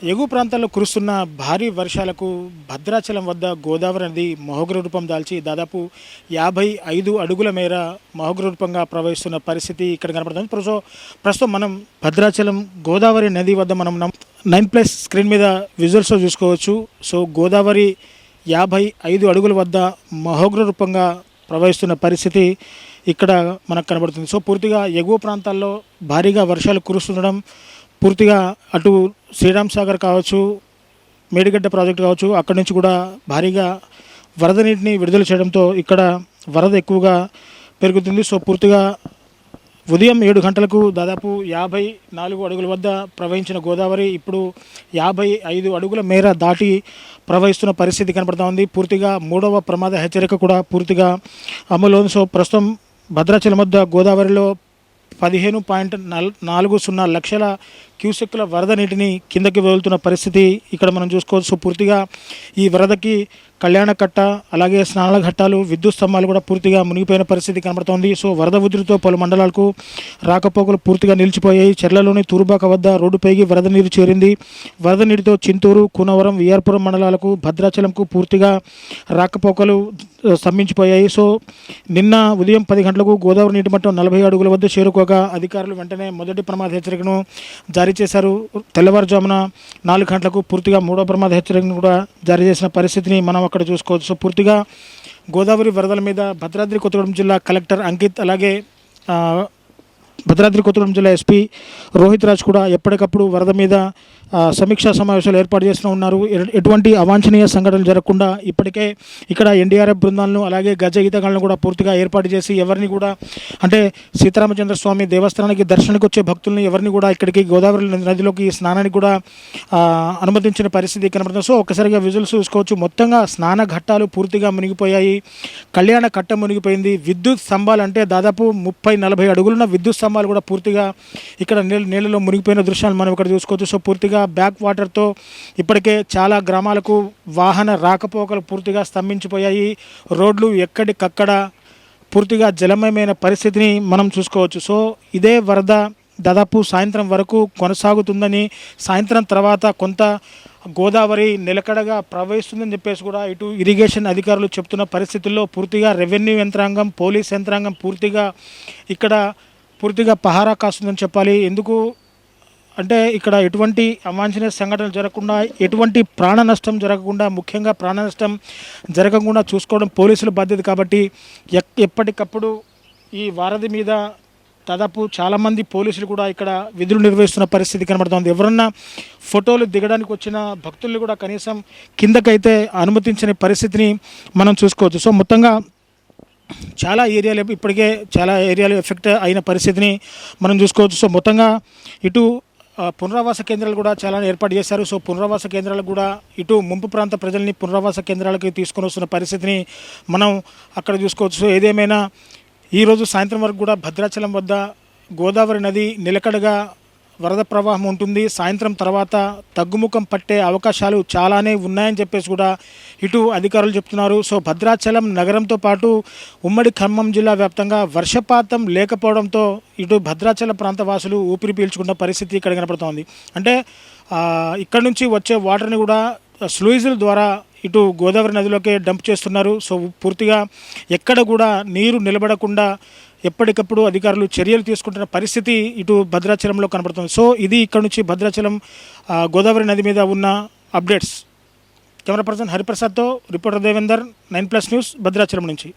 ఎగువ ప్రాంతాల్లో కురుస్తున్న భారీ వర్షాలకు భద్రాచలం వద్ద గోదావరి నది మహోగ్ర రూపం దాల్చి దాదాపు 55 అడుగుల మేర మహోగ్ర రూపంగా ప్రవహిస్తున్న పరిస్థితి ఇక్కడ కనబడుతుంది. ప్రస్తుతం మనం భద్రాచలం గోదావరి నది వద్ద మనం 9+ స్క్రీన్ మీద విజువల్స్లో చూసుకోవచ్చు. సో గోదావరి 55 అడుగుల వద్ద మహోగ్ర రూపంగా ప్రవహిస్తున్న పరిస్థితి ఇక్కడ మనకు కనబడుతుంది. సో పూర్తిగా ఎగువ ప్రాంతాల్లో భారీగా వర్షాలు కురుస్తుండడం, పూర్తిగా అటు శ్రీరామ్ సాగర్ కావచ్చు, మేడిగడ్డ ప్రాజెక్టు కావచ్చు, అక్కడి నుంచి కూడా భారీగా వరద నీటిని విడుదల చేయడంతో ఇక్కడ వరద ఎక్కువగా పెరుగుతుంది. సో పూర్తిగా ఉదయం 7 గంటలకు దాదాపు 54 అడుగుల వద్ద ప్రవహించిన గోదావరి ఇప్పుడు 55 అడుగుల మేర దాటి ప్రవహిస్తున్న పరిస్థితి కనబడుతూ ఉంది. పూర్తిగా 3వ ప్రమాద హెచ్చరిక కూడా పూర్తిగా అమలు. సో ప్రస్తుతం భద్రాచలం వద్ద గోదావరిలో 15.40 లక్షల క్యూసెక్కుల వరద నీటిని కిందకి వదులుతున్న పరిస్థితి ఇక్కడ మనం చూసుకోవచ్చు. పూర్తిగా ఈ వరదకి కళ్యాణకట్ట, అలాగే స్నానాల ఘట్టాలు, విద్యుత్ స్తంభాలు కూడా పూర్తిగా మునిగిపోయిన పరిస్థితి కనబడుతోంది. సో వరద ఉధృతితో పలు మండలాలకు రాకపోకలు పూర్తిగా నిలిచిపోయాయి. చెర్లలోని తూరుబాక వద్ద రోడ్డుపైకి వరద నీరు చేరింది. వరద నీటితో చింతూరు, కూనవరం, విఆర్పురం మండలాలకు, భద్రాచలంకు పూర్తిగా రాకపోకలు స్తంభించిపోయాయి. సో నిన్న ఉదయం 10 గంటలకు గోదావరి నీటి మట్టం 40 అడుగుల వద్ద చేరుకోగా అధికారులు వెంటనే మొదటి ప్రమాద హెచ్చరికను జారీ చేశారు. తెల్లవారుజామున 4 గంటలకు పూర్తిగా 3వ ప్రమాద హెచ్చరికను కూడా జారీ చేసిన పరిస్థితిని మనం అక్కడ చూసుకోవచ్చు. సో పూర్తిగా గోదావరి వరదల మీద భద్రాద్రి కొత్తగూడెం జిల్లా కలెక్టర్ అంకిత్, అలాగే భద్రాద్రి కొత్తగూడెం జిల్లా ఎస్పీ రోహిత్ రాజ్ కూడా ఎప్పటికప్పుడు వరద మీద సమీక్షా సమావేశాలు ఏర్పాటు చేస్తూ ఉన్నారు. ఎటువంటి అవాంఛనీయ సంఘటనలు జరగకుండా ఇప్పటికే ఇక్కడ ఎన్డీఆర్ఎఫ్ బృందాలను, అలాగే గజ ఈతగాళ్లను కూడా పూర్తిగా ఏర్పాటు చేసి ఎవరిని కూడా, అంటే సీతారామచంద్ర స్వామి దేవస్థానానికి దర్శనానికి వచ్చే భక్తుల్ని ఎవరిని కూడా ఇక్కడికి గోదావరి నదిలోకి స్నానానికి కూడా అనుమతించిన పరిస్థితి కనబడుతుంది. సో ఒక్కసారిగా విజువల్స్ చూసుకోవచ్చు. మొత్తంగా స్నాన ఘట్టాలు పూర్తిగా మునిగిపోయాయి. కళ్యాణ కట్ట మునిగిపోయింది. విద్యుత్ స్తంభాలు, అంటే దాదాపు 30-40 అడుగులున్న విద్యుత్ స్తంభాలు కూడా పూర్తిగా ఇక్కడ నీళ్ళలో మునిగిపోయిన దృశ్యాలు మనం ఇక్కడ చూసుకోవచ్చు. సో పూర్తిగా బ్యాక్ వాటర్తో ఇప్పటికే చాలా గ్రామాలకు వాహన రాకపోకలు పూర్తిగా స్తంభించిపోయాయి. రోడ్లు ఎక్కడికక్కడ పూర్తిగా జలమయమైన పరిస్థితిని మనం చూసుకోవచ్చు. సో ఇదే వరద దాదాపు సాయంత్రం వరకు కొనసాగుతుందని, సాయంత్రం తర్వాత కొంత గోదావరి నిలకడగా ప్రవహిస్తుందని చెప్పేసి కూడా ఇటు ఇరిగేషన్ అధికారులు చెప్తున్న పరిస్థితుల్లో పూర్తిగా రెవెన్యూ యంత్రాంగం, పోలీస్ యంత్రాంగం పూర్తిగా పహారా కాస్తుందని చెప్పాలి. ఎందుకు అంటే ఇక్కడ ఎటువంటి అవాంఛనీయ సంఘటనలు జరగకుండా, ఎటువంటి ప్రాణ నష్టం జరగకుండా, ముఖ్యంగా ప్రాణ నష్టం జరగకుండా చూసుకోవడం పోలీసుల బాధ్యత. కాబట్టి ఎప్పటికప్పుడు ఈ వారధి మీద దాదాపు చాలామంది పోలీసులు కూడా ఇక్కడ విధులు నిర్వహిస్తున్న పరిస్థితి కనబడుతుంది. ఎవరన్నా ఫోటోలు దిగడానికి వచ్చిన భక్తుల్ని కూడా కనీసం కిందకైతే అనుమతించని పరిస్థితిని మనం చూసుకోవచ్చు. సో మొత్తంగా ఇప్పటికే చాలా ఏరియాలు ఎఫెక్ట్ అయిన పరిస్థితిని మనం చూసుకోవచ్చు. సో మొత్తంగా ఇటు పునరావాస కేంద్రాలు కూడా చాలా ఏర్పాటు చేశారు. సో పునరావాస కేంద్రాలకు కూడా ఇటు ముంపు ప్రాంత ప్రజల్ని పునరావాస కేంద్రాలకి తీసుకొని వస్తున్న పరిస్థితిని మనం అక్కడ చూసుకోవచ్చు. సో ఏదేమైనా ఈరోజు సాయంత్రం వరకు కూడా భద్రాచలం వద్ద గోదావరి నది నిలకడగా వరద ప్రవాహం ఉంటుంది. సాయంత్రం తర్వాత తగ్గుముఖం పట్టే అవకాశాలు చాలానే ఉన్నాయని చెప్పేసి కూడా ఇటు అధికారులు చెప్తున్నారు. సో భద్రాచలం నగరంతో పాటు ఉమ్మడి ఖమ్మం జిల్లా వ్యాప్తంగా వర్షపాతం లేకపోవడంతో ఇటు భద్రాచల ప్రాంత వాసులు ఊపిరి పీల్చుకున్న పరిస్థితి ఇక్కడ కనపడుతోంది. అంటే ఇక్కడ నుంచి వచ్చే వాటర్ని కూడా స్లూయిజుల ద్వారా ఇటు గోదావరి నదిలోకి డంప్ చేస్తున్నారు. సో పూర్తిగా ఎక్కడ కూడా నీరు నిలబడకుండా ఎప్పటికప్పుడు అధికారులు చర్యలు తీసుకుంటున్న పరిస్థితి ఇటు భద్రాచలంలో కనబడుతుంది. సో ఇది ఇక్కడ నుంచి భద్రాచలం గోదావరి నది మీద ఉన్న అప్డేట్స్. కెమెరా పర్సన్ హరిప్రసాద్తో రిపోర్టర్ దేవేందర్, 9+ న్యూస్, భద్రాచలం నుంచి.